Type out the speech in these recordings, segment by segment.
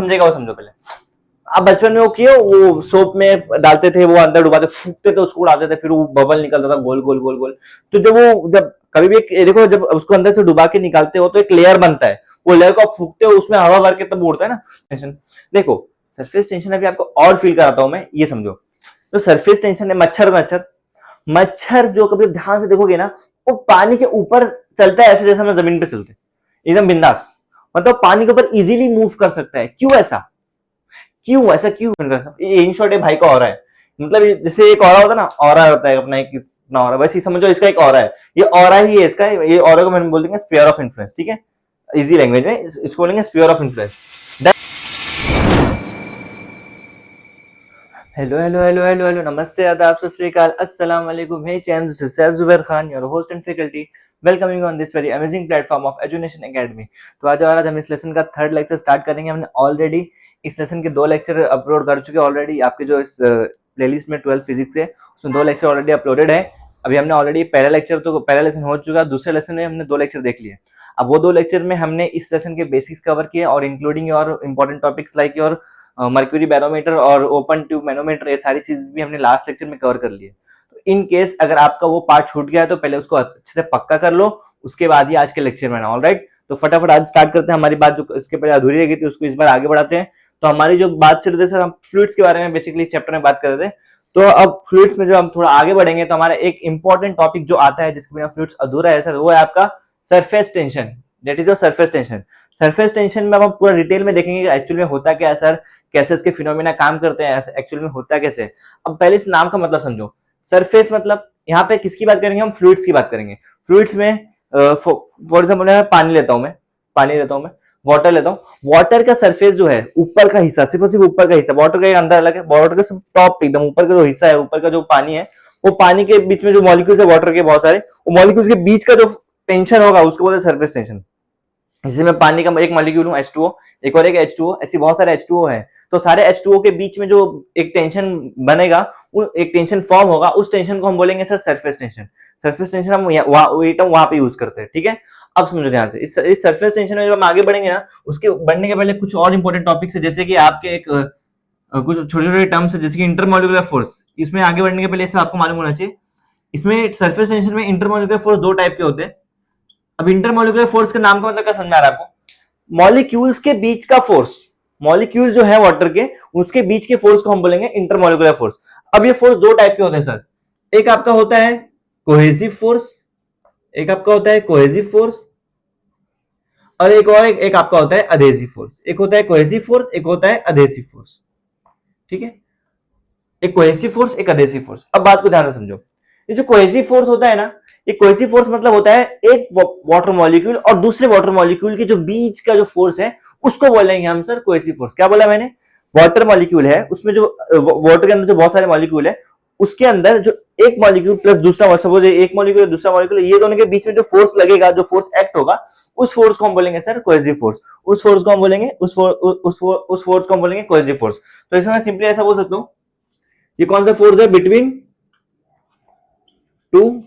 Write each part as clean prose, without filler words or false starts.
समझेगा वो समझो पहले। आप बचपन में वो किए, वो सोप में डालते थे, वो अंदर डुबाते, फूकते थे, उसको उड़ाते थे, फिर वो बबल निकलता था गोल गोल गोल गोल। तो जब कभी भी देखो, जब उसको अंदर से डुबा के निकालते हो तो एक लेयर बनता है, वो लेयर को आप फूकते हो, उसमें हवा भर के तब उड़ता है ना टेंशन। देखो सरफेस टेंशन अभी आपको और फील कराता हूं मैं, ये समझो। तो सरफेस टेंशन है मच्छर, मच्छर जो कभी ध्यान से देखोगे ना, वो पानी के ऊपर चलता है ऐसे जैसे हम जमीन पे चलते, एकदम बिंदास। मतलब पानी के ऊपर इजीली मूव कर सकता है। क्यों ऐसा, क्यों इन शॉर्ट भाई का ऑरा है। मतलब जैसे एक ऑरा होता है ना, ऑरा होता है अपना एक अपना ऑरा, वैसे ही समझो इसका एक ऑरा है। ये ऑरा ही है इसका, ये ऑरा को मैंने बोल देंगे स्फीयर ऑफ इन्फ्लुएंस, ठीक है, इजी लैंग्वेज में इसको बोलेंगे sphere of influence. Hello hello hello hello hello, नमस्ते, आदाब, सत श्री अकाल, अस्सलाम वालेकुम। Hey champs, this is Saif Zubair Khan, your host and faculty, welcoming on this very amazing platform of Edunation Academy. तो आज हम इस लेसन का थर्ड लेक्चर स्टार्ट करेंगे। हमने ऑलरेडी इस लेसन के 2 लेक्चर अपलोड कर चुके हैं ऑलरेडी। आपके जो इस प्लेलिस्ट में 12 फिजिक्स है उसमें 2 लेक्चर ऑलरेडी अपलोडेड है। अभी हमने ऑलरेडी पहला लेसन हो चुका, दूसरे लेसन में हमने 2 लेक्चर देख लिए। अब वो 2 लेक्चर में हमने इस लेसन के बेसिक्स कवर किए और including your important topics like your mercury barometer और ओपन ट्यूब मैनोमीटर, ये सारी चीज भी हमने लास्ट लेक्चर में कवर कर ली है। तो इन केस अगर आपका वो पार्ट छूट गया है तो पहले उसको अच्छे से पक्का कर लो, उसके बाद ही आज के लेक्चर में आना। ऑलराइट, तो फटाफट आज स्टार्ट करते हैं। हमारी बात जो इसके पहले अधूरी रह गई थी उसको इस बार आगे बढ़ाते हैं। तो हमारी जो बात चल रही थी सर, हम फ्लूइड्स के बारे में बेसिकली चैप्टर में बात कर रहे थे। तो अब फ्लूइड्स में जो हम थोड़ा आगे बढ़ेंगे तो हमारा एक इंपॉर्टेंट टॉपिक जो आता है जिसके बिना फ्लूइड्स अधूरा है सर, वो है आपका surface tension. That is your surface tension. Surface tension में हम पूरा डिटेल में देखेंगे एक्चुअली में होता क्या है सर, कैसे इसके फिनोमेना काम करते हैं, एक्चुअल में होता कैसे। अब पहले इस नाम का मतलब समझो। सरफेस मतलब यहाँ पे किसकी बात करेंगे हम, फ्लूइड्स की बात करेंगे। फ्लूइड्स में फॉर एग्जाम्पल पानी लेता हूं मैं, वाटर लेता हूं। वाटर का सरफेस जो है, ऊपर का हिस्सा, सिर्फ और सिर्फ ऊपर का हिस्सा, वाटर का अंदर अलग है, वाटर का टॉप एकदम ऊपर का जो हिस्सा है, ऊपर का जो पानी है, वो पानी के बीच में जो मॉलिक्यूल्स है वाटर के बहुत सारे, वो मॉलिक्यूल्स के बीच का जो टेंशन होगा उसको बोलते हैं सरफेस टेंशन। जैसे मैं पानी का एक मॉलिक्यूल हूं H2O, एक और एक H2O, ऐसी बहुत सारे H2O है। तो सारे H2O के बीच में जो एक टेंशन बनेगा, एक टेंशन फॉर्म होगा, उस टेंशन को हम बोलेंगे sir surface tension. Surface tension हम वहां पे यूज करते हैं, ठीक है। अब समझो ध्यान से, इस सरफेस टेंशन में जब हम आगे बढ़ेंगे ना, उसके बढ़ने के पहले कुछ और इंपॉर्टेंट टॉपिक्स है, जैसे कि आपके एक कुछ छोटे छोटे टर्म्स है, जैसे कि इंटरमॉलिक्यूलर फोर्स। इसमें आगे बढ़ने के पहले इसमें आपको मालूम होना चाहिए, इसमें सरफेस टेंशन में इंटरमॉलिक्यूलर फोर्स 2 टाइप के होते हैं। अब इंटरमॉलिक्यूलर फोर्स के नाम का मतलब क्या समझ आ रहा है आपको, मॉलिक्यूल्स के बीच का फोर्स। मॉलिक्यूल जो है वाटर के, उसके बीच के फोर्स को हम बोलेंगे इंटरमॉलिक्यूलर फोर्स। अब ये फोर्स 2 टाइप के होते हैं सर, एक आपका होता है कोहेसिव फोर्स, और एक आपका होता है अधेसिव फोर्स। एक होता है कोहेसिव फोर्स, एक होता है अधेसिव फोर्स, ठीक है। एक कोहेसिव फोर्स, एक अधेसिव फोर्स। अब बात को ध्यान से समझो। ये जो कोहेसिव फोर्स होता है ना, ये कोहेसिव फोर्स मतलब होता है एक वाटर मॉलिक्यूल और दूसरे वाटर मॉलिक्यूल के जो बीच का जो फोर्स है, उसको बोलेंगे हम सर कोहेसिव फोर्स। क्या बोला मैंने, वाटर मॉलिक्यूल है, उसमें जो वाटर के अंदर जो बहुत सारे मॉलिक्यूल है, उसके अंदर जो एक मॉलिक्यूल प्लस दूसरा, सपोज एक मॉलिक्यूल दूसरा मॉलिक्यूल, ये दोनों के बीच में जो फोर्स लगेगा, जो फोर्स एक्ट होगा, उस फोर्स को हम बोलेंगे सर कोहेसिव फोर्स। उस फोर्स को हम बोलेंगे कोहेसिव फोर्स। तो इसमें मैं सिंपली ऐसा बोल सकता हूं, ये कौन सा फोर्स है, बिटवीन 2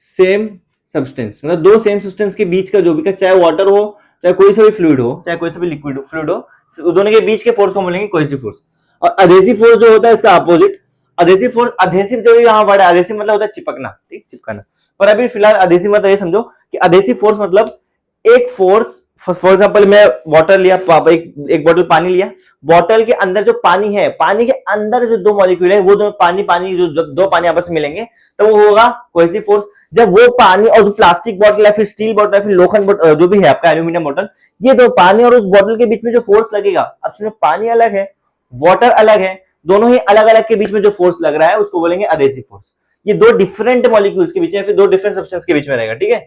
सेम सब्सटेंस, मतलब 2 सेम सब्सटेंस के बीच का जो भी, चाहे वाटर हो, चाहे कोई सा भी फ्लूइड हो, चाहे कोई सा भी लिक्विड फ्लूइड हो, दोनों के बीच के फोर्स को बोलेंगे कोहेसिव फोर्स। और अधेसिव फोर्स जो होता है इसका अपोजिट, अधेसिव फोर्स, अधेसिव जो यहाँ वर्ड है, अधेसिव मतलब होता है चिपकना, ठीक, चिपकाना। पर अभी फिलहाल अधेसिव मतलब ये समझो कि अधेसिव फोर्स मतलब एक फोर्स, फॉर एग्जाम्पल मैं वाटर लिया, एक बोतल पानी लिया, बोतल के अंदर जो पानी है, पानी के अंदर जो 2 मॉलिक्यूल है, वो दो पानी जो 2 पानी आपस में मिलेंगे तो वो होगा कोहेसिव फोर्स। जब वो पानी और जो प्लास्टिक बॉटल है, फिर स्टील बॉटल है, फिर लोखंड बॉटल जो भी है आपका, एल्यूमिनियम बॉटल, ये 2 पानी और उस बॉटल के बीच में जो फोर्स लगेगा, अब सुनो, पानी अलग है, वाटर अलग है, दोनों ही अलग अलग के बीच में जो फोर्स लग रहा है उसको बोलेंगे अधेसिव फोर्स। ये 2 डिफरेंट मॉलिक्यूल्स के बीच में, फिर 2 डिफरेंट सब्सटेंस के बीच में रहेगा, ठीक है।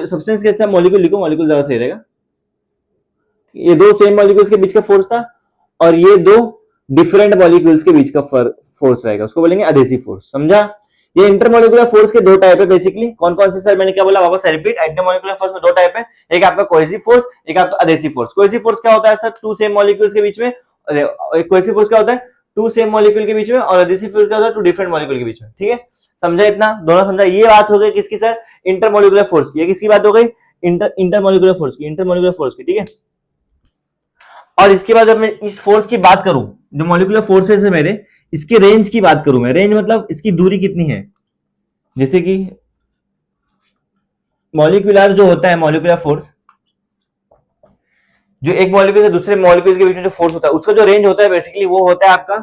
सब्सटेंस के साथ मॉलिक्यूल लिखो, मॉलिक्यूल ज्यादा सही रहेगा। ये 2 सेम मॉलिक्यूल्स के बीच का फोर्स था और ये 2 डिफरेंट मॉलिक्यूल्स के बीच का फोर्स रहेगा, उसको बोलेंगे अधेसिव फोर्स। समझा। ये इंटरमॉलिक्यूलर फोर्स के 2 टाइप है बेसिकली। कौन कौन से सर, मैंने क्या बोला वापस रिपीट, इंटरमॉलिक्यूलर फोर्स में 2 टाइप है, एक आपका कोहेसिव फोर्स, एक आपका अधेसिव फोर्स। कोहेसिव फोर्स क्या होता है सर, 2 सेम मॉलिक्यूल्स के बीच में। कोहेसिव फोर्स क्या होता है, 2 सेम मॉलिक्यूल के बीच में, और अधेसिव फोर्स क्या होता है, 2 डिफरेंट मॉलिक्यूल के बीच में, ठीक है। समझा इतना, दोनों समझा। ये बात हो गई किसकी सर, इंटरमॉलिक्यूलर फोर्स की। ये किसकी बात हो गई, इंटरमॉलिक्यूलर फोर्स की, ठीक है। और इसके बाद जब मैं इस फोर्स की बात करूं, जो मॉलिक्यूलर फोर्सेस है मेरे, इसके रेंज की बात करूं मैं, रेंज मतलब इसकी दूरी कितनी है, जैसे कि मॉलिक्यूलर जो होता है, मॉलिक्यूलर फोर्स, जो एक मॉलिक्यूल से दूसरे मॉलिक्यूल के बीच में जो फोर्स होता है, उसका जो रेंज होता है बेसिकली वो होता है आपका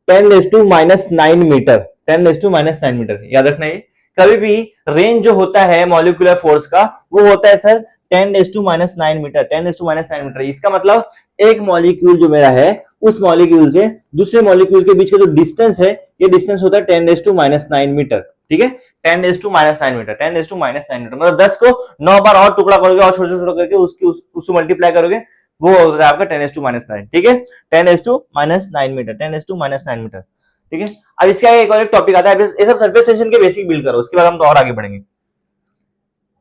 10⁻⁹मीटर, 10⁻⁹मीटर, याद रखना ये। कभी भी रेंज जो होता है मॉलिक्यूलर फोर्स का वो होता है सर 10⁻⁹मीटर, 10⁻⁹मीटर। इसका मतलब एक मॉलिक्यूल जो मेरा है उस मॉलिक्यूल से दूसरे मॉलिक्यूल के बीच का जो डिस्टेंस है, ये डिस्टेंस होता है 10⁻⁹मीटर, ठीक है। 10⁻⁹मीटर, 10⁻⁹मीटर मतलब 10 को 9 बार और टुकड़ा करोगे और छोटे छोटे करके उसको मल्टीप्लाई करोगे, वो होता है आपका 10⁻⁹ ठीक है। 10⁻⁹मीटर, 10⁻⁹मीटर, ठीक है। अब इसका एक और एक टॉपिक आता है, ये सब सरफेस टेंशन के बेसिक बिल्ड करो, उसके बाद हम तो और आगे बढ़ेंगे।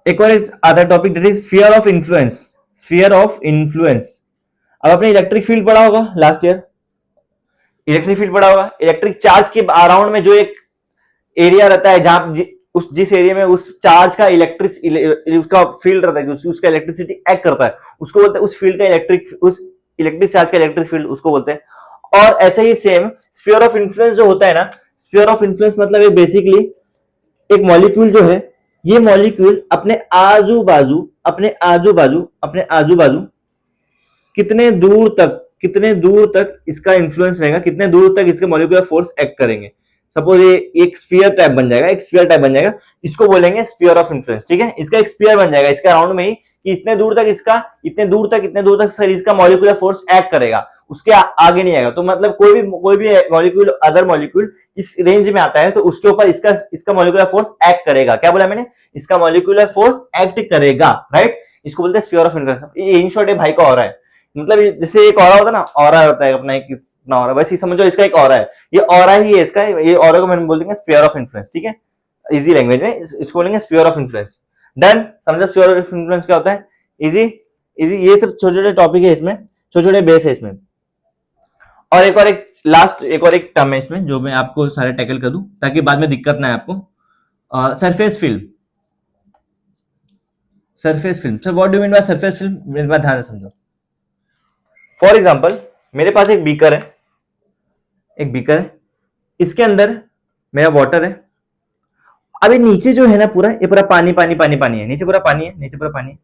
एक और एक आता है topic, that is sphere of influence, sphere of influence. अब आपने इलेक्ट्रिक फील्ड पढ़ा होगा लास्ट ईयर, इलेक्ट्रिक फील्ड पढ़ा होगा। इलेक्ट्रिक चार्ज के अराउंड में जो एक एरिया रहता है, जहां उस जिस एरिया में उस चार्ज का इलेक्ट्रिक उसका फील्ड रहता है, उसका इलेक्ट्रिसिटी एक्ट करता है, उसको बोलते हैं उस फील्ड का उस इलेक्ट्रिक चार्ज का इलेक्ट्रिक फील्ड, उसको बोलते हैं। और ऐसे ही सेम स्फीयर ऑफ इन्फ्लुएंस जो होता है ना, स्फीयर ऑफ इन्फ्लुएंस मतलब ये बेसिकली एक मॉलिक्यूल जो है, ये मॉलिक्यूल अपने आजू बाजू, अपने आजू बाजू कितने दूर तक इसका इंफ्लुएंस रहेगा, कितने दूर तक इसके मॉलिक्यूलर फोर्स एक्ट करेंगे। सपोज ये एक स्फीयर टाइप बन जाएगा, इसको बोलेंगे स्फीयर ऑफ इन्फ्लुएंस, ठीक है। इसका एक स्फीयर बन जाएगा इसके अराउंड में ही, कि इतने दूर तक सर इसका मॉलिक्यूलर फोर्स एक्ट करेगा, उसके आगे नहीं आएगा। तो मतलब कोई भी मॉलिक्यूल, अदर मॉलिक्यूल इस रेंज में आता है तो उसके ऊपर इसका मॉलिक्यूलर फोर्स एक्ट करेगा। क्या बोला मैंने? इसका मॉलिक्यूलर फोर्स एक्ट करेगा, राइट। इसको बोलते हैं sphere of influence. In short भाई का ऑरा है, मतलब जैसे एक ऑरा होता है ना, ऑरा होता है अपना एक अपना ऑरा, वैसे ही समझो इसका एक ऑरा है, ये ऑरा ही है इसका, ये ऑरा को मैंने बोल देंगे स्फीयर ऑफ इन्फ्लुएंस, ठीक है। इजी लैंग्वेज में इसको बोलेंगे स्फीयर ऑफ इन्फ्लुएंस। डन, समझो स्फीयर ऑफ इन्फ्लुएंस क्या होता है। इजी इजी, ये सब छोटे छोटे टॉपिक है इसमें, छोटे छोटे बेस है इसमें। और एक और एक टर्म है इसमें जो मैं आपको सारे टैकल कर दूं ताकि बाद में दिक्कत ना आए आपको। Surface film, sir what do mean by surface film, मेरे बात ध्यान से समझो। फॉर एग्जाम्पल मेरे पास एक बीकर है, इसके अंदर मेरा वाटर है। अभी नीचे जो है ना पूरा, ये पूरा पानी है, नीचे पूरा पानी है।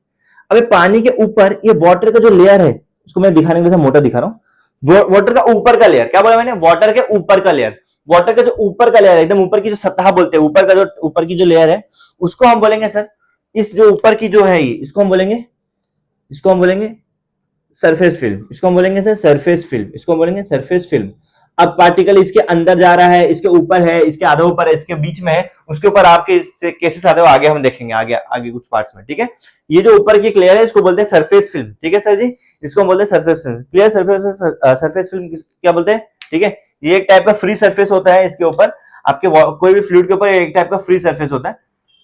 अबे पानी के ऊपर ये वाटर का जो लेयर है, उसको मैं दिखाने के लिए मोटा दिखा रहा हूँ। वाटर का ऊपर का लेयर, क्या बोला मैंने? वाटर के ऊपर का लेयर, वाटर का जो ऊपर का लेयर है, एकदम ऊपर की जो सतह बोलते हैं, ऊपर की जो लेयर है, उसको हम बोलेंगे सर, इस जो ऊपर की जो है, इसको हम बोलेंगे सरफेस फिल्म। इसको हम बोलेंगे सर सरफेस फिल्म। अब पार्टिकल इसके अंदर जा रहा है, इसके ऊपर है, इसके आधा ऊपर है, इसके बीच में है, उसके ऊपर आपके केसेस आते हो, आगे हम देखेंगे, आगे कुछ पार्ट्स में, ठीक है। ये जो ऊपर की लेयर है इसको बोलते हैं सरफेस फिल्म, ठीक है सर जी, इसको हम बोलते हैं surface film. Clear? Surface film क्या बोलते हैं, ठीक है। ये एक टाइप का फ्री सरफेस होता है, इसके ऊपर आपके कोई भी फ्लूइड के ऊपर एक टाइप का फ्री सरफेस होता है,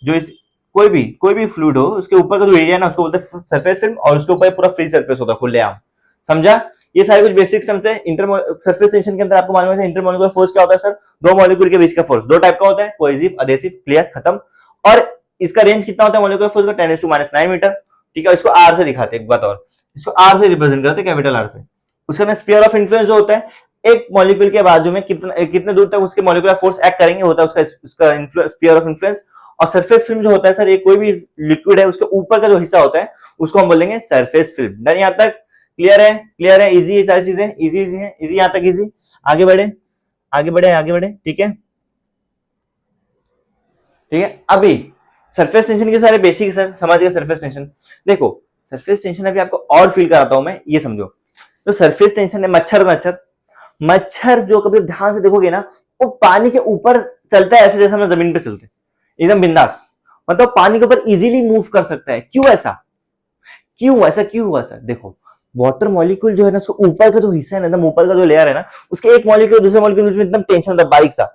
जो इस कोई भी फ्लूइड हो उसके ऊपर का जो एरिया है ना, उसको बोलते हैं सरफेस फिल्म, और उसके ऊपर पूरा फ्री सरफेस होता है, खुलेआम। समझा? ये सारे कुछ बेसिक टर्म्स है। सरफेस टेंशन के अंदर आपको मालूम है इंटरमॉलिक्यूलर फोर्स क्या होता है सर? दो मॉलिक्यूल के बीच का फोर्स, दो टाइप का होता है, कोहेसिव, अधेसिव। क्लियर? खत्म। और इसका रेंज कितना होता है मॉलिक्यूलर फोर्स का? 10⁻⁹ मीटर, ठीक है। इसको आर से दिखाते हैं, एक बात और, इसको आर से रिप्रेजेंट करते हैं, कैपिटल आर से। उसके बाद स्फीयर ऑफ इन्फ्लुएंस जो होता है, एक मॉलिक्यूल के बाजू में कितने दूर तक उसके मॉलिक्यूलर फोर्स एक्ट करेंगे, होता है उसका स्फीयर ऑफ इन्फ्लुएंस। और सरफेस फिल्म जो होता है सर, ये कोई भी लिक्विड है उसके ऊपर का जो हिस्सा होता है, उसको हम बोलेंगे सरफेस फिल्म। डन? यहां तक क्लियर है? इजी है, सारी चीजें इजी है, यहां तक इजी। आगे बढ़े, ठीक है। अभी सरफेस टेंशन के सारे बेसिक सर समझ गए। सरफेस टेंशन देखो, सरफेस टेंशन अभी आपको और फील कराता हूं मैं, ये समझो। तो सरफेस टेंशन है मच्छर जो कभी ध्यान से देखोगे ना, वो पानी के ऊपर चलता है ऐसे जैसे हम जमीन पे चलते, एकदम बिंदास, मतलब पानी के ऊपर इजीली मूव कर सकता है। क्यों क्यों हुआ सर? देखो, वाटर मॉलिक्यूल जो है ना, उसको ऊपर का जो हिस्सा है ना, एकदम ऊपर का जो लेयर है ना, उसके एक मॉलिक्यूल दूसरे मॉलिक्यूल में एकदम टेंशन होता है, बारीक सा,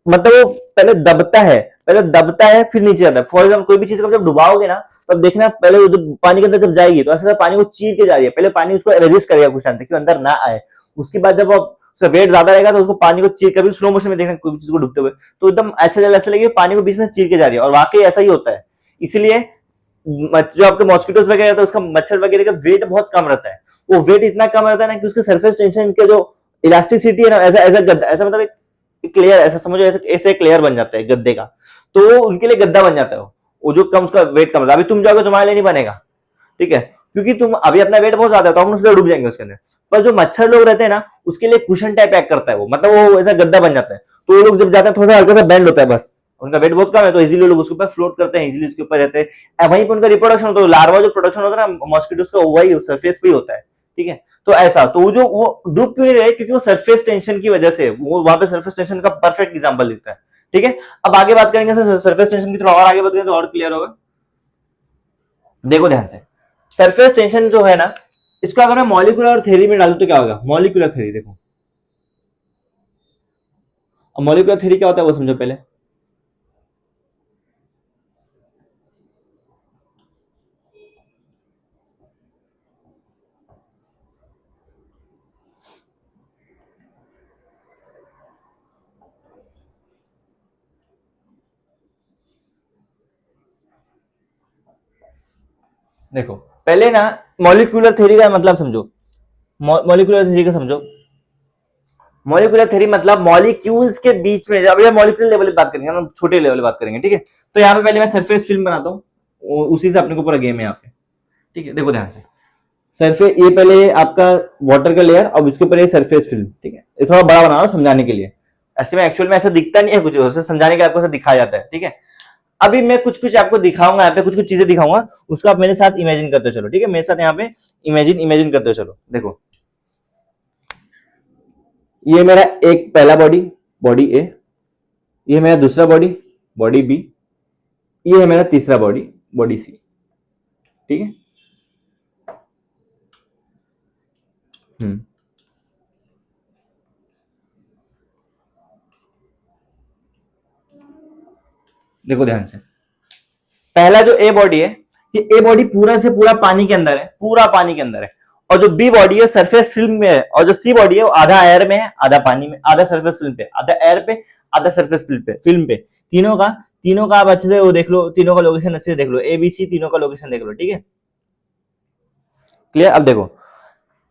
मतलब वो पहले दबता है फिर नीचे आता है। फॉर एग्जाम्पल कोई भी चीज को जब डुबाओगे ना, तब देखना पहले पानी के अंदर जब जाएगी तो ऐसा पानी को चीर के जा रही है, पहले पानी उसको रेजिस्ट करेगा कुछ टाइम तक कि अंदर ना आए। उसके बाद जब उसका वेट ज्यादा रहेगा तो उसको पानी को चीर, कभी स्लो मोशन में देखना कोई चीज को डूबते हुए, तो एकदम ऐसे लगे पानी को बीच में चीर के जा रही है, और वाकई ऐसा ही होता है। इसलिए जो आपके मॉस्किटोज वगैरह, तो उसका मच्छर वगैरह का वेट बहुत कम रहता है, वो वेट इतना कम रहता है ना कि उसके सरफेस टेंशन के जो इलास्टिसिटी है ना, ऐसा ऐसा गद्दा, ऐसा मतलब एक लेयर, ऐसा समझो ऐसे ऐसे एक लेयर बन जाता है गद्दे का, तो उनके लिए गद्दा बन जाता है वो जो कम उसका वेट कम रहता है। अभी तुम जाओगे तुम्हारे लिए नहीं बनेगा, ठीक है, क्योंकि तुम अभी अपना वेट बहुत ज्यादा है तो हम उससे डूब जाएंगे उसके अंदर। पर जो मच्छर लोग रहते हैं ना, उसके लिए कुशन टाइप एक्ट करता है वो, मतलब वो ऐसा गद्दा बन जाता है, तो वो लोग जब जाते हैं थोड़ा सा हल्का सा बैंड होता है बस, उनका वेट बहुत कम है तो इजीली लोग उसके ऊपर फ्लोट करते हैं, इजीली उसके ऊपर रहते हैं, वहीं पर उनका रिप्रोडक्शन होता है, लार्वा जो प्रोडक्शन होता है ना मॉस्किटोज का, वही सरफेस पे ही होता है, ठीक है। तो ऐसा, तो वो जो वो डूब क्यों नहीं रहे, क्योंकि वो सरफेस टेंशन की वजह से, वो वहां पे सरफेस टेंशन का परफेक्ट एग्जांपल दिखता है, ठीक है। अब आगे बात करेंगे सर सरफेस टेंशन की, थोड़ा और आगे बात करेंगे तो और क्लियर होगा। देखो ध्यान से, सरफेस टेंशन जो है ना, इसको अगर मैं मॉलिक्यूलर थ्योरी में डालूं तो क्या होगा, मॉलिक्यूलर थ्योरी देखो, अब मॉलिक्यूलर थ्योरी क्या होता है वो समझो पहले। देखो पहले ना मॉलिक्यूलर थ्योरी का मतलब समझो, मॉलिक्यूलर थ्योरी का समझो। मॉलिक्यूलर थ्योरी मतलब मॉलिक्यूल्स के बीच में, अभी मॉलिक्यूलर लेवल की बात करेंगे, हम छोटे लेवल की बात करेंगे, ठीक है। तो यहाँ पे पहले मैं सरफेस फिल्म बनाता हूँ, उसी से अपने को पूरा गेम है यहाँ पे, ठीक है। देखो ध्यान से, सरफेस ये पहले आपका वाटर का लेयर, अब इसके ऊपर ये सरफेस फिल्म, ठीक है। ये थोड़ा बड़ा बना रहा हूं समझाने के लिए, ऐसे में एक्चुअल में ऐसा दिखता नहीं है कुछ, उसे समझाने के आपको दिखाया जाता है, ठीक है। अभी मैं कुछ कुछ आपको दिखाऊंगा, यहाँ पे कुछ कुछ चीजें दिखाऊंगा, उसका आप मेरे साथ इमेजिन करते चलो, ठीक है, मेरे साथ यहाँ पे इमेजिन इमेजिन करते चलो। देखो ये मेरा एक पहला बॉडी, बॉडी ए, ये मेरा दूसरा बॉडी, बॉडी बी, ये है मेरा तीसरा बॉडी, बॉडी सी, ठीक है। हम्म देखो ध्यान से, पहला जो ए बॉडी है, ये ए बॉडी पूरा से पूरा पानी के अंदर है, पूरा पानी के अंदर है, और जो बी बॉडी है सरफेस फिल्म में है, और जो सी बॉडी है वो आधा एयर में है, आधा पानी में, आधा सरफेस फिल्म पे, आधा एयर पे, आधा सरफेस फिल्म पे तीनों का आप अच्छे से वो देख लो, तीनों का लोकेशन अच्छे से देख लो, ए बी सी तीनों का लोकेशन देख लो, ठीक है, क्लियर। अब देखो,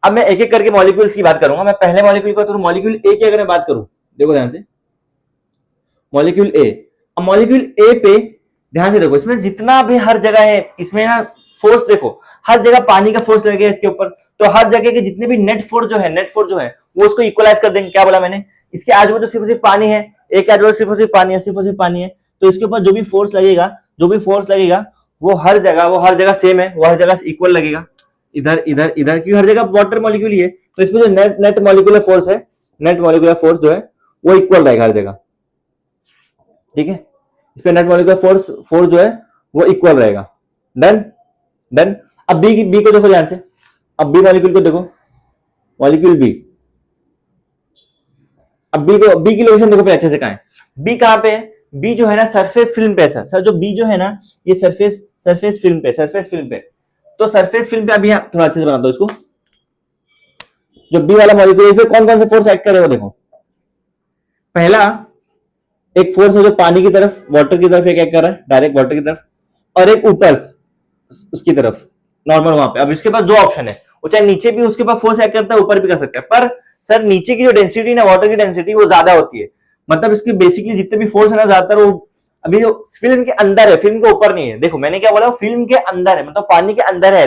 अब मैं एक एक करके मॉलिक्यूल्स की बात करूंगा। मैं पहले मॉलिक्यूल को, तो मॉलिक्यूल ए की अगर मैं बात करूं, देखो ध्यान से, मॉलिक्यूल ए, अब मॉलिक्यूल ए पे ध्यान से देखो, इसमें जितना भी हर जगह है, इसमें ना फोर्स देखो, हर जगह पानी का फोर्स लगेगा इसके ऊपर, तो हर जगह के जितने भी नेट फोर्स जो है वो उसको इक्वलाइज कर देंगे। क्या बोला मैंने, इसके आजू बाजू सिर्फ सिर्फ पानी है, एक आजू बाजू सिर्फ सिर्फ पानी है, सिर्फ सिर्फ पानी है, तो इसके ऊपर जो भी फोर्स लगेगा वो हर जगह सेम है, वो हर जगह इक्वल लगेगा। इधर इधर इधर, क्योंकि हर जगह वाटर मॉलिक्यूल ही है, तो इसमें जो नेट नेट मॉलिक्यूलर फोर्स है, नेट मॉलिक्यूलर फोर्स जो है वो इक्वल रहेगा हर जगह, ठीक है। इस पे नेट मॉलिक्यूलर फोर्स जो है वो इक्वल रहेगा। Done done. अब बी को देखो ध्यान से, अब बी मॉलिक्यूल को देखो, मॉलिक्यूल बी, अब बी की लोकेशन देखो पे अच्छे से कहां है, बी कहां पे है, बी जो है ना सरफेस फिल्म पे है सर जो बी जो है ना, ये सरफेस फिल्म पे। तो सरफेस फिल्म पे अभी आप थोड़ा अच्छे से बना दो इसको, जो बी वाला मॉलिक्यूल, इसमें कौन कौन से फोर्स एक्ट करे वो देखो। पहला एक फोर्स है जो पानी की तरफ, वाटर की तरफ एक एक्ट कर रहा है, डायरेक्ट वाटर की तरफ, और एक ऊपर उसकी तरफ, नॉर्मल वहां पे। अब इसके पास दो ऑप्शन है, वो चाहे नीचे भी उसके पास फोर्स एक्ट करता है, ऊपर भी कर सकता है, पर सर नीचे की जो डेंसिटी ना, वाटर की डेंसिटी वो ज्यादा होती है, मतलब इसकी बेसिकली जितने भी फोर्स है ना ज्यादातर वो अभी जो फिल्म के अंदर है, फिल्म के ऊपर नहीं है। देखो मैंने क्या बोला, फिल्म के अंदर है, मतलब पानी के अंदर है,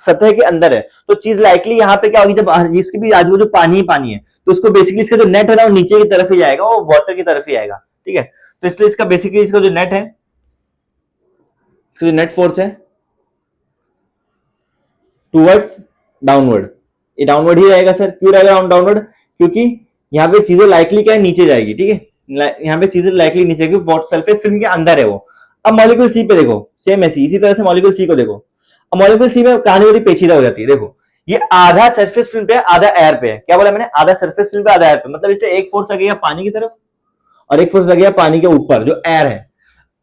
सतह के अंदर है, तो चीज लाइकली यहाँ पे क्या होगी, जब इसके भी आजू बाजू पानी ही पानी है, तो उसको बेसिकली इसका जो नेट है ना वो नीचे की तरफ ही जाएगा, वो वाटर की तरफ ही आएगा, ठीक है। तो इसलिए इसका बेसिकली इसका जो नेट है, इसका जो नेट फोर्स है टूवर्ड्स डाउनवर्ड, ये डाउनवर्ड ही रहेगा सर। क्यों रहेगा डाउनवर्ड, क्योंकि यहाँ पे चीजें लाइकली क्या है, नीचे जाएगी, ठीक है, यहाँ पे चीजें लाइकली नीचे, क्योंकि सरफेस फिल्म के अंदर है वो। अब मॉलिक्यूल सी पे देखो, सेम ऐसी इसी तरह से मॉलिक्यूल सी को देखो। अब मॉलिक्यूल सी में कहानी थोड़ी पेचीदा हो जाती है। देखो ये आधा सरफेस फिल्म पे, आधा एयर पे है। क्या बोला मैंने, आधा सरफेस फिल्म पे, आधा एयर पे, मतलब इससे एक फोर्स लगेगा पानी की तरफ और एक फोर्स लगेगा पानी के ऊपर जो एयर है।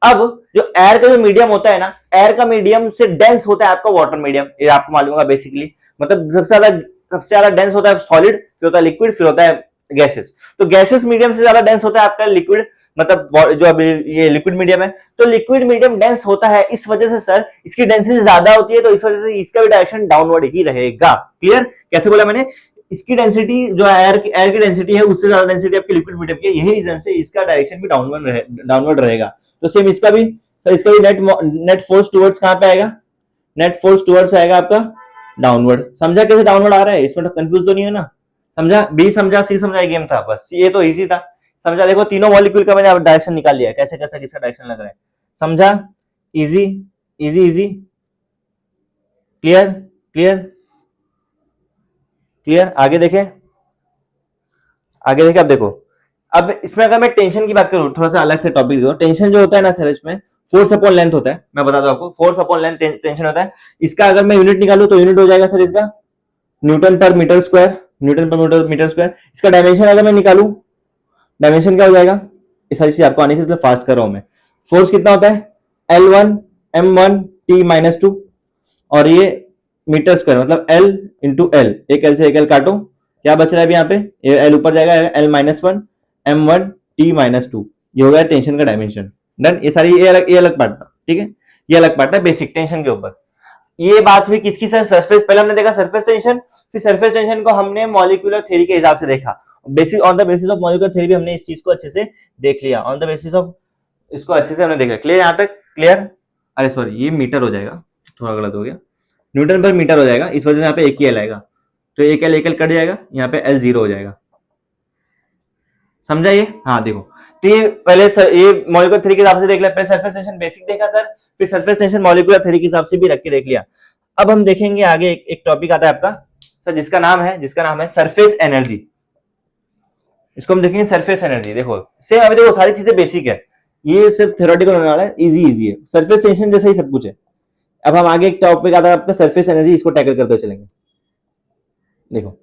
अब जो एयर का जो मीडियम होता है ना, एयर का मीडियम से डेंस होता है आपका वाटर मीडियम, ये आपको मालूम होगा बेसिकली, मतलब सबसे ज्यादा डेंस होता है सॉलिड, फिर होता है लिक्विड, फिर होता है गैसेस। तो गैसेस मीडियम से ज्यादा डेंस होता है आपका लिक्विड, मतलब जो अभी ये लिक्विड मीडियम है, तो लिक्विड मीडियम डेंस होता है, इस वजह से सर इसकी डेंसिटी ज्यादा होती है, तो इस वजह से इसका भी डायरेक्शन डाउनवर्ड ही रहेगा। क्लियर? कैसे बोला मैंने? इसकी डेंसिटी जो एयर की डेंसिटी है उससे ज्यादा डेंसिटी आपकी लिक्विड मीडियम की, यही रीजन से इसका डायरेक्शन भी डाउनवर्ड रहेगा। तो सेम इसका भी, तो इसका भी नेट फोर्स टुवर्ड्स कहां पे आएगा? नेट फोर्स टुवर्ड्स आएगा आपका डाउनवर्ड। समझा कैसे डाउनवर्ड आ रहा है? इसमें तो कंफ्यूज तो नहीं है ना? समझा? बी समझा, सी समझा, गेम था बस, ये तो इजी था। समझा? देखो तीनों मॉलिक्यूल का मैंने डायरेक्शन निकाल लिया, कैसे कैसे किसका डायरेक्शन लग रहा है। समझा? Easy easy easy. Clear? Clear? Clear? आगे देखें, आगे देखें। अब देखो, अब इसमें अगर मैं टेंशन की बात करूं, थोड़ा सा अलग से टॉपिक देखो। टेंशन जो होता है ना सर, इसमें फोर्स अपॉन लेंथ होता है। मैं बता दूं आपको, फोर्स अपॉन लेंथ टेंशन होता है। इसका अगर मैं यूनिट निकालूं तो यूनिट हो जाएगा सर इसका न्यूटन पर मीटर स्क्वायर। न्यूटन पर मीटर स्क्वायर। इसका डायमेंशन अगर मैं निकालूं, डायमेंशन क्या हो जाएगा? ये सारी चीज आपको आने से इसलिए फास्ट कर रहा हूं मैं। फोर्स कितना होता है? L1 M1 T-2, और ये मीटर स्क्वायर मतलब L इंटू एल, एक एल से एक एल काटो, क्या बच रहा है अभी यहाँ पे? ये एल ऊपर जाएगा, L-1 M1 T-2, ये हो गया टेंशन का डायमेंशन। डन। ये सारी ये अलग पार्ट था, ठीक है? ये अलग पार्ट है बेसिक टेंशन के ऊपर। ये बात हुई किसकी सर? सरफेस। पहले हमने देखा सरफेस टेंशन, फिर सरफेस टेंशन को हमने मॉलिक्यूलर थ्योरी के हिसाब से देखा। Basic on the basis of molecular theory भी हमने इस चीज को अच्छे से देख लिया। ऑन द बेसिस ऑफ इसको अच्छे से हमने देखा। क्लियर यहाँ तक? क्लियर? अरे सॉरी, ये मीटर हो जाएगा, थोड़ा गलत हो गया, न्यूटन पर मीटर हो जाएगा, इस वजह से यहाँ पे एक ही एल आएगा, तो एक एल कट जाएगा, यहाँ पे एल जीरो हो जाएगा। समझा ये? हाँ देखो, तो ये पहले ये मॉलिक्यूलर थ्योरी के हिसाब से देख लिया, पहले सरफेस टेंशन बेसिक देखा सर, फिर सरफेस टेंशन मॉलिक्यूलर थ्योरी के हिसाब से भी रख के देख लिया। अब हम देखेंगे आगे एक टॉपिक आता है आपका सर, जिसका नाम है सरफेस एनर्जी। इसको हम देखेंगे सरफेस एनर्जी। देखो सेम, अभी देखो सारी चीजें बेसिक है, ये सिर्फ थ्योरेटिकल होने वाला है, इजी है, सरफेस टेंशन जैसा ही सब कुछ है। अब हम आगे एक टॉपिक आता है आपका सरफेस एनर्जी, इसको टैकल करते हुए चलेंगे। देखो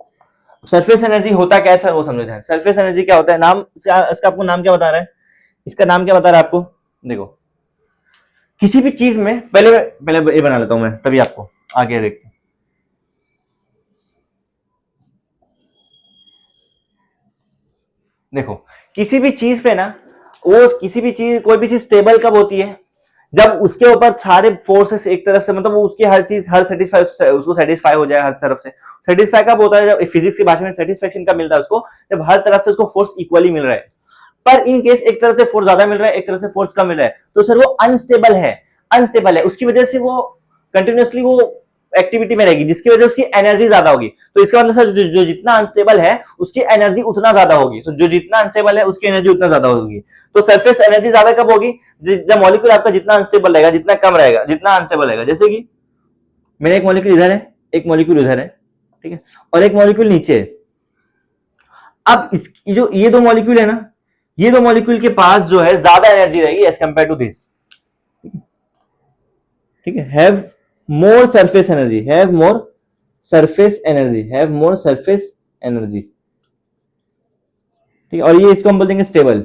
सरफेस एनर्जी होता क्या है सर, वो समझते हैं। सरफेस एनर्जी क्या होता है? नाम इसका आपको नाम क्या बता रहा है? इसका नाम क्या बता रहा है आपको? देखो किसी भी चीज में, पहले पहले ये बना लेता हूं मैं, तभी आपको आगे देखते हैं। देखो किसी भी चीज पे ना, वो किसी भी चीज, कोई भी चीज स्टेबल कब होती है? जब उसके ऊपर सारे फोर्सेस एक तरफ से, मतलब वो उसकी हर चीज, हर सेटिस्फाई, उसको सेटिस्फाई हो जाए हर तरफ से। सेटिस्फाई कब होता है? जब फिजिक्स की भाषा में सेटिस्फेक्शन कब मिलता है उसको? जब हर तरफ से उसको फोर्स इक्वली मिल रहा है। पर इन केस एक तरफ से फोर्स ज्यादा मिल रहा है, एक तरफ से फोर्स कम मिल रहा है, तो सर वो अनस्टेबल है। अनस्टेबल है, उसकी वजह से वो कंटिन्यूअसली वो एक्टिविटी में रहेगी, जिसकी वजह से उसकी एनर्जी ज्यादा होगी। तो इसका मतलब सर जो जितना अनस्टेबल है उसकी एनर्जी उतना ज्यादा होगी, तो जो जितना अनस्टेबल है उसकी एनर्जी उतना ज्यादा होगी। तो सरफेस एनर्जी ज्यादा कब होगी? जब मॉलिक्यूल आपका जितना अनस्टेबल रहेगा, जितना कम रहेगा, जितना अनस्टेबल रहेगा। जैसे कि मेरा एक मॉलिक्यूल इधर है, एक मॉलिक्यूल उधर है, ठीक है, और एक मॉलिक्यूल नीचे है। अब जो ये दो मॉलिक्यूल है ना, ये दो मॉलिक्यूल के पास जो है ज्यादा एनर्जी रहेगी एज कंपेयर टू दिस, ठीक है, have more surface energy, have more surface energy, have more surface energy, ठीक है। और ये इसको हम बोल देंगे स्टेबल,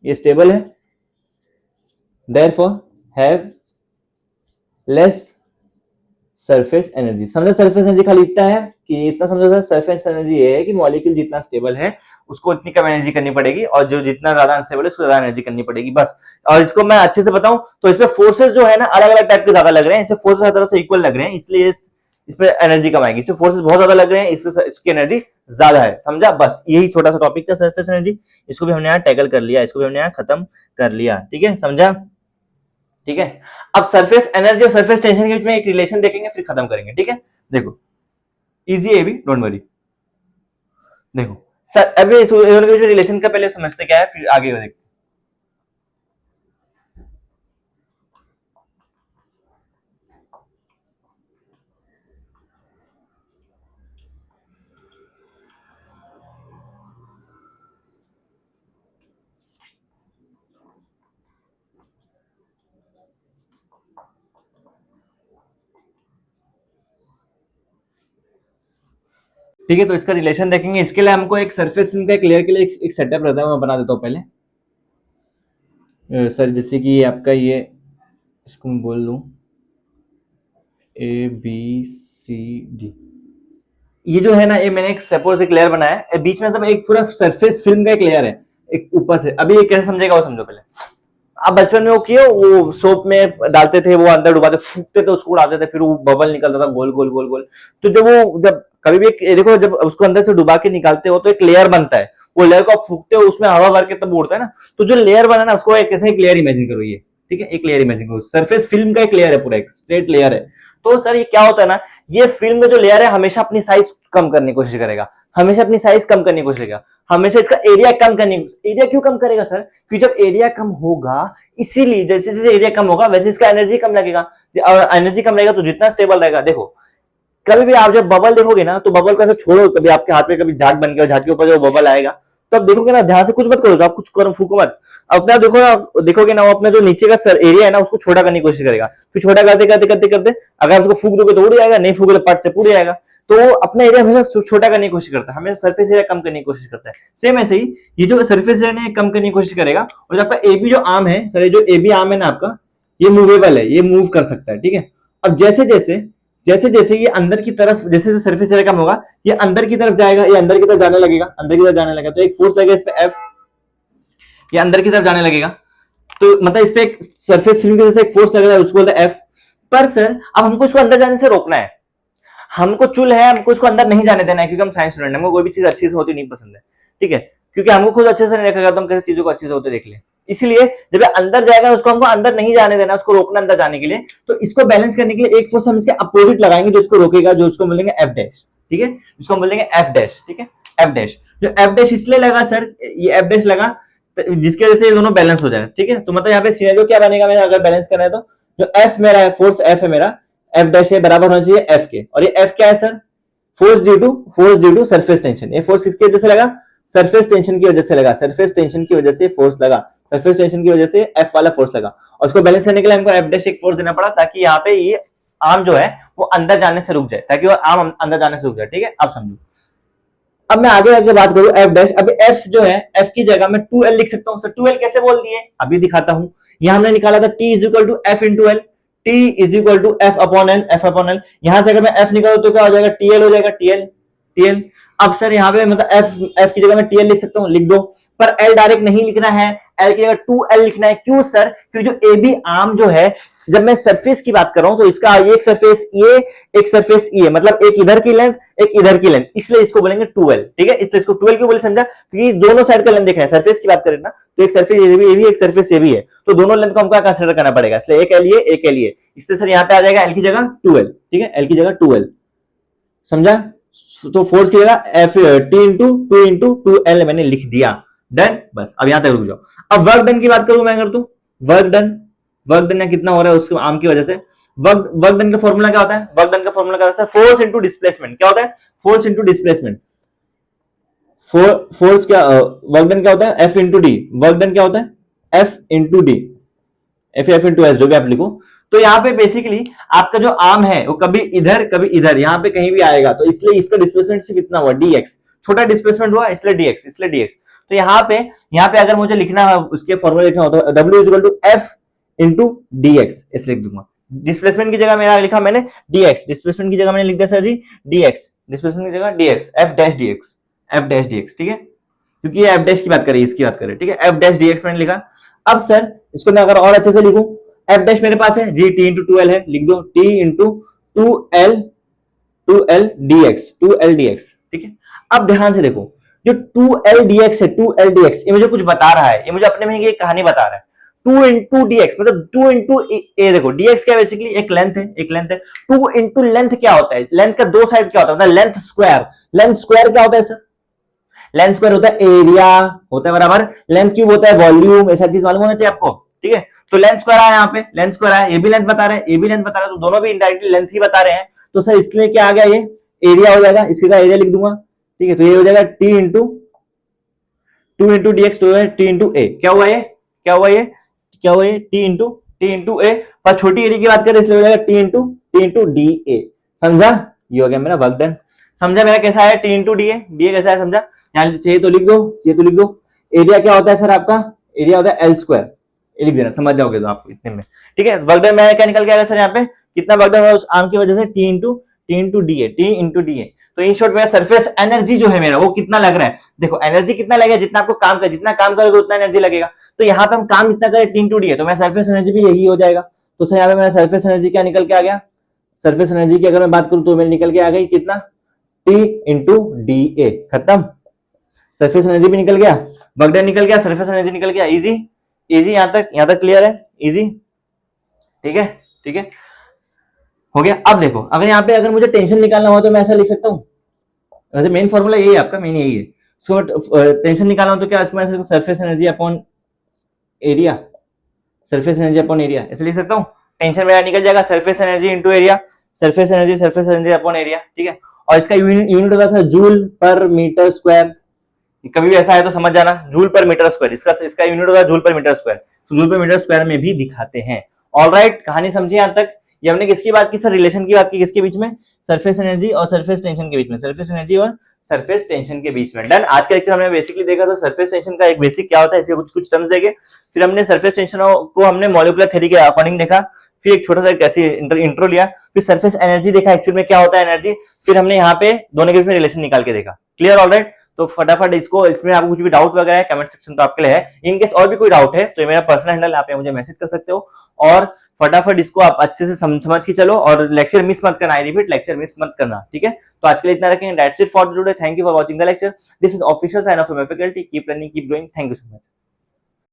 ये स्टेबल है, therefore have less surface energy. समझो सरफेस एनर्जी खाली इतना है कि इतना समझो सर, सरफेस एनर्जी ये है कि मॉलिक्यूल जितना स्टेबल है उसको इतनी कम एनर्जी करनी पड़ेगी, और जो जितना ज्यादा अनस्टेबल है उसको ज्यादा एनर्जी करनी पड़ेगी, बस। और इसको मैं अच्छे से बताऊं तो इसमें फोर्सेस जो है ना अलग अलग टाइप के ज्यादा लग रहे हैं, इससे फोर्सेस हर तरफ से इक्वल लग रहे हैं, इसलिए इसमें एनर्जी कम आएगी। इसमें फोर्सेस बहुत ज्यादा लग रहे हैं, इससे इसकी एनर्जी ज्यादा है। समझा? बस यही छोटा सा टॉपिक था सरफेस एनर्जी, इसको भी हमने यहाँ टैकल कर लिया, इसको भी हमने यहाँ खत्म कर लिया, ठीक है? समझा? ठीक है। अब सरफेस एनर्जी और सरफेस टेंशन के बीच में एक रिलेशन देखेंगे, फिर खत्म करेंगे, ठीक है? देखो इजी है भी, डोंट वरी। देखो सर, अभी इस रिलेशन का पहले समझते क्या है, फिर आगे देखते। ठीक है, तो इसका रिलेशन देखेंगे। इसके लिए हमको एक सरफेस का क्लियर के लिए एक सेटअप रहता है, मैं बना देता हूँ पहले। सर जैसे कि आपका ये, इसको मैं बोल दूं ABCD, ये जो है ना, ये मैंने एक सपोज एक लेयर बनाया है, बीच में सब एक पूरा सरफेस फिल्म का एक लेयर है, एक ऊपर से। अभी ये कैसे समझेगा वो समझो पहले। आप बचपन में वो किए, वो सोप में डालते थे, वो अंदर डुबाते, फूकते थे, उसको उड़ाते थे, फिर वो बबल निकलता था गोल गोल गोल गोल। तो जब कभी भी देखो, जब उसको अंदर से डुबा के निकालते हो तो एक लेयर बनता है, वो लेयर को आप फूकते हो, उसमें हवा भर के तब उड़ता है ना। तो जो लेयर बना ना, उसको एक ऐसे एक लेयर इमेजिन करो ये, ठीक है, एक लेयर इमेजिन करो, सरफेस फिल्म का एक लेयर है, पूरा एक स्ट्रेट लेयर है। तो सर ये क्या होता है ना, ये फिल्म में जो लेयर है हमेशा अपनी साइज कम करने की कोशिश करेगा, हमेशा अपनी साइज कम करने की कोशिश करेगा, हमेशा इसका एरिया कम करने की। एरिया क्यों कम करेगा सर? क्योंकि जब एरिया कम होगा, इसीलिए जैसे जैसे एरिया कम होगा वैसे इसका एनर्जी कम लगेगा, और एनर्जी कम लगेगा तो जितना स्टेबल रहेगा। देखो कभी भी आप जब बबल देखोगे ना, तो बबल को ऐसे छोड़ो, कभी आपके हाथ में कभी झाग बन गया, झाग के ऊपर जो बबल आएगा, तो आप देखोगे ना, ध्यान से कुछ मत करो, तो आप कुछ करो, फूको मत, अपना देखो ना, देखोगे ना, वो अपना जो नीचे का सर एरिया है ना, उसको छोटा करने की कोशिश करेगा, फिर छोटा करते करते करते करते अगर उसको फूक दोगे तो उड़ जाएगा, नहीं फूकोगे तो पट से पूरी जाएगा। तो वो अपना एरिया हमेशा छोटा करने की कोशिश करता है, हमेशा सरफेस एरिया कम करने की कोशिश करता है। सेम ऐसे ही ये जो सरफेस एरिया कम करने की कोशिश करेगा। और जो आपका एबी जो आर्म है सर, ये जो एबी आर्म है ना आपका, ये मूवेबल है, ये मूव कर सकता है, ठीक है। अब जैसे जैसे ये अंदर की तरफ, जैसे जैसे सरफेस एरिया कम होगा, ये अंदर की तरफ जाएगा, ये अंदर की तरफ जाने लगेगा, अंदर की तरफ जाने लगेगा, तो एक फोर्स लगेगा इस पे एफ, ये अंदर की तरफ जाने लगेगा। तो मतलब इस पे एक सरफेस फिल्म की वजह से एक फोर्स लगेगा, उसको बोलते हैं एफ। पर सर अब हमको इसको अंदर जाने से रोकना है, हमको चुल है, हमको इसको अंदर नहीं जाने देना है, क्योंकि हम साइंस स्टूडेंट, हमको कोई भी चीज अच्छी से होती नहीं पसंद है, ठीक है, क्योंकि हमको खुद अच्छे से नहीं देखेगा तो हम कैसे चीजों को अच्छे से होते देख ले। इसलिए जब अंदर जाएगा उसको हमको अंदर नहीं जाने देना, उसको रोकना अंदर जाने के लिए। तो इसको बैलेंस करने के लिए एक फोर्स हम इसके अपोजिट लगाएंगे जो इसको रोकेगा, जो इसको बोलेंगे एफ डैश, ठीक है, इसको हम बोलेंगे एफ डैश, ठीक है, एफ डैश। जो एफ डैश इसलिए लगा सर, ये एफ डैश लगा जिसकी वजह से ये दोनों बैलेंस हो जाए, ठीक है। तो मतलब यहाँ पे सिनेरियो क्या बनेगा मेरा, अगर बैलेंस करना है तो, जो एफ मेरा है, फोर्स एफ है मेरा, एफ डैश है बराबर होना चाहिए एफ के, और ये एफ क्या है sir, force due to surface tension. ये फोर्स किसकी वजह से लगा, सरफेस टेंशन की वजह से लगा, सरफेस टेंशन की वजह से फोर्स लगा, सरफेस टेंशन की वजह से एफ वाला फोर्स लगा। और उसको बैलेंस करने के लिए हमको एफ डैश एक फोर्स देना पड़ा, ताकि यहाँ पे ये आर्म जो है वो अंदर जाने से रुक जाए, ताकि वो आर्म अंदर जाने से रुक जाए, ठीक है। अब समझो, अब मैं आगे आगे बात करूं एफ डैश। अब एफ जो है, एफ की जगह मैं 2l लिख सकता हूं सर। 2l कैसे बोल दिए अभी दिखाता हूं। यहां हमने निकाला था t is equal to F into L, t is equal to F upon L, F upon L. यहां से अगर मैं f निकालू तो क्या हो जाएगा, tl हो जाएगा, tl tl। अब सर यहाँ पे मतलब f की जगह मैं tl लिख सकता हूँ, लिख दो। पर l डायरेक्ट नहीं लिखना है, l की जगह 2l लिखना है। क्यों सर? क्योंकि जो AB आर्म जो है, जब मैं सरफेस की बात कर रहा हूं तो इसका एक सरफेस ये, एक सरफेस ये, मतलब एक इधर की लेंथ, एक इधर की लेंथ, इसलिए इसको बोलेंगे 2l, ठीक है। इसलिए इसको 2l क्यों बोले समझा, क्योंकि दोनों साइड का लेंथ देखना है। सरफेस की बात करें ना तो एक सरफेस ये भी, एक सरफेस ये भी है, तो दोनों लेंथ को हमको कंसीडर करना पड़ेगा, इसलिए एक l ये, एक l ये। इससे सर यहाँ पे आ जाएगा l की जगह 2l, ठीक है, l की जगह 2l, समझा। तो फोर्स की जगह F T into two into two L मैंने लिख दिया, डन। बस अब यहां तक रुक जाओ। अब वर्क डन की बात करूं मैं, अगर तो वर्क डन, वर्क डन कितना हो रहा है उसके आर्म की वजह से। वर्क डन का फॉर्मूला क्या होता है, वर्क डन का फॉर्मूला क्या होता है, फोर्स इंटू डिस्प्लेसमेंट। क्या होता है, फोर्स इंटू डिस्प्लेसमेंट। फोर्स क्या, वर्क डन क्या होता है, F into D. Work done क्या होता है, F into D, F into S, जो भी आप लिखो। तो यहाँ पे बेसिकली आपका जो आर्म है वो कभी इधर यहाँ पे कहीं भी आएगा, तो इसलिए इसका डिस्प्लेसमेंट सिर्फ इतना हुआ, dx, छोटा डिस्प्लेसमेंट हुआ इसलिए dx। तो यहाँ पे अगर मुझे लिखना है, उसके फॉर्मूला लिखना हो तो w equal to F into D X, ऐसे लिख दूंगा। डिस्प्लेसमेंट की जगह मेरा लिखा मैंने dx, डिस्प्लेसमेंट की जगह मैंने लिख दिया सर जी dx, डिस्प्लेसमेंट की जगह dx, F dash dx, F dash dx, ठीक है, क्योंकि ये एफ डैश की बात करें, इसकी बात करें, ठीक है, एफ डैश dx मैंने लिखा। अब सर इसको मैं अगर और अच्छे से लिखूं, एफ डैश मेरे पास है जी, टी इंटू टू एल है, लिख दो T into to L D x, ठीक है। अब ध्यान से देखो, जो टू एल डी एक्स है, टू एल डी एक्स, ये मुझे कुछ बता रहा है, ये मुझे अपने में एक कहानी बता रहा है। टू इंटू डी एक्स मतलब टू इंटू ए, देखो डी एक्स क्या बेसिकली एक लेंथ है, एक लेंथ है। टू इंटू लेंथ क्या होता है, लेंथ का दो साइड क्या होता है, लेंथ स्क्वायर। लेंथ स्क्वायर क्या होता है सर, लेंथ स्क्वायर होता है एरिया, होता है बराबर, लेंथ क्यूब होता है वॉल्यूम, ऐसा चीज मालूम होना चाहिए आपको, ठीक है। तो लेंथ स्क्वायर है, यहाँ पे लेंथ स्क्वायर है, ये भी लेंथ बता रहे हैं, ये भी लेंथ बता रहे हैं, तो दोनों भी इनडायरेक्टली लेंथ ही बता रहे हैं। तो सर इसलिए क्या आ गया, ये एरिया हो जाएगा, इसका एरिया लिख दूंगा, ठीक है। तो ये हो जाएगा T into two into D X, T into A. क्या हुआ ये, क्या हुआ ये टी इंटू ए। पर छोटी एरिया की बात करें इसलिए हो जाएगा टी इंटू डी ए, समझा। ये हो गया मेरा वर्क डन, समझा मेरा कैसा है, टी इंटू डी ए, कैसा है समझा। यहाँ चाहिए तो लिख दो, एरिया क्या होता है सर आपका, एरिया होता है एल स्क्वायर, ये लिख देना, समझ जाओगे तो आप इतने में, ठीक है। वर्क डन मेरा क्या निकल के आएगा सर, यहाँ पे कितना वर्क डन हुआ उस आर्म की वजह से, टी इंटू डी ए, तो इन शॉर्ट मेरा सरफेस एनर्जी जो है मेरा वो कितना लग रहा है, देखो एनर्जी कितना लगेगा, जितना आपको काम कर, जितना काम करोगे उतना एनर्जी लगेगा। तो यहाँ पे हम काम जितना करें टी इंटू डी है, तो मेरा सरफेस एनर्जी भी यही हो जाएगा। तो सर यहाँ पे मेरा सरफेस एनर्जी क्या निकल के आ गया, सरफेस एनर्जी की अगर मैं बात करूं तो मेरे निकल के आ गई कितना, टी इंटू डी ए, खत्म। सरफेस एनर्जी भी निकल गया, वर्क डन निकल गया, सरफेस एनर्जी निकल गया। इजी इजी, यहाँ तक क्लियर है, इजी, ठीक है, ठीक है, हो गया। अब देखो अगर यहाँ पे अगर मुझे टेंशन निकालना हो तो मैं ऐसा लिख सकता हूँ, वैसे मेन फॉर्मूला यही है आपका, मेन यही है। सो टेंशन निकालना हो तो क्या, इसमें surface energy upon area, surface energy upon area ऐसे लिख सकता हूँ। टेंशन मेरा निकल जाएगा surface energy into area, surface energy upon area, ठीक है। और इसका यूनिट होगा sir joule per metre square, कभी भी ऐसा है तो समझ जाना, जूल पर मीटर स्क्वायर, इसका यूनिट होगा जूल पर मीटर स्क्वायर, तो जूल पर मीटर स्क्वायर में भी दिखाते हैं। ऑलराइट, कहानी समझी यहां तक। ये हमने किसकी बात की सर, रिलेशन की बात की, किसके बीच में, सरफेस एनर्जी और सरफेस टेंशन के बीच में, सरफेस एनर्जी और सरफेस टेंशन के बीच में। डन। आज का लेक्चर हमने बेसिकली देखा था सरफेस टेंशन का एक बेसिक क्या होता है, इसके कुछ कुछ टर्म्स देखे, फिर हमने सरफेस टेंशन को हमने मॉलिक्यूलर थ्योरी के अकॉर्डिंग देखा, फिर एक छोटा सा कैसे इंट्रो लिया, फिर सरफेस एनर्जी देखा एक्चुअल में क्या होता है एनर्जी, फिर हमने यहाँ पे दोनों के बीच में रिलेशन निकाल के देखा। Clear, alright. तो फटाफट इसको, इसमें आपको कुछ भी डाउट वगैरह है कमेंट सेक्शन तो आपके लिए है, इन केस और भी कोई डाउट है तो मेरा पर्सनल हैंडल आप मुझे मैसेज कर सकते हो। और फटाफट इसको आप अच्छे से समझ के चलो, और लेक्चर मिस मत करना, आई रिपीट लेक्चर मिस मत करना, ठीक है। तो आज के लिए इतना रखेंगे, that's it for today, thank you for watching the lecture, this is official sign off my faculty, keep learning keep growing, thank you so much.